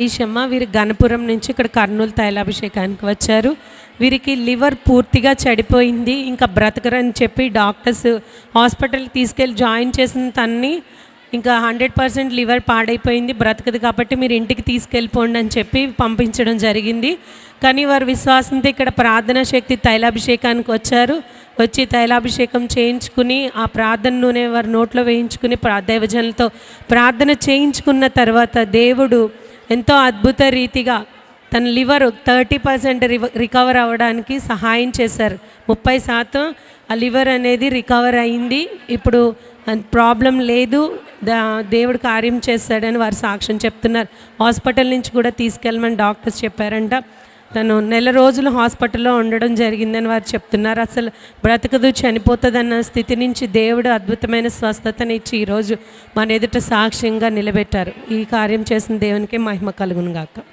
ఈశమ్మ వీరు గణపురం నుంచి ఇక్కడ కర్నూలు తైలాభిషేకానికి వచ్చారు. వీరికి లివర్ పూర్తిగా చెడిపోయింది, ఇంకా బ్రతకరని చెప్పి డాక్టర్స్ హాస్పిటల్కి తీసుకెళ్ళి జాయిన్ చేసిన తన్ని ఇంకా 100% లివర్ పాడైపోయింది, బ్రతకదు కాబట్టి మీరు ఇంటికి తీసుకెళ్ళిపోండి అని చెప్పి పంపించడం జరిగింది. కానీ వారు విశ్వాసంతో ఇక్కడ ప్రార్థనా శక్తి తైలాభిషేకానికి వచ్చారు. వచ్చి తైలాభిషేకం చేయించుకుని ఆ ప్రార్థన నూనె వారి నోట్లో వేయించుకుని దైవజనులతో ప్రార్థన చేయించుకున్న తర్వాత దేవుడు ఎంతో అద్భుత రీతిగా తన లివర్ 30% రికవర్ అవ్వడానికి సహాయం చేశారు. 30% ఆ లివర్ అనేది రికవర్ అయింది. ఇప్పుడు ప్రాబ్లం లేదు, దేవుడు కార్యం చేస్తాడని వారు సాక్ష్యం చెప్తున్నారు. హాస్పిటల్ నుంచి కూడా తీసుకెళ్ళమని డాక్టర్స్ చెప్పారంట. తను 1 నెల రోజులు హాస్పిటల్లో ఉండడం జరిగిందని వారు చెప్తున్నారు. అసలు బ్రతకదు, చనిపోతుందన్న స్థితి నుంచి దేవుడు అద్భుతమైన స్వస్థతని ఇచ్చి ఈరోజు మన ఎదుట సాక్ష్యంగా నిలబెట్టారు. ఈ కార్యం చేసిన దేవునికి మహిమ కలుగును గాక.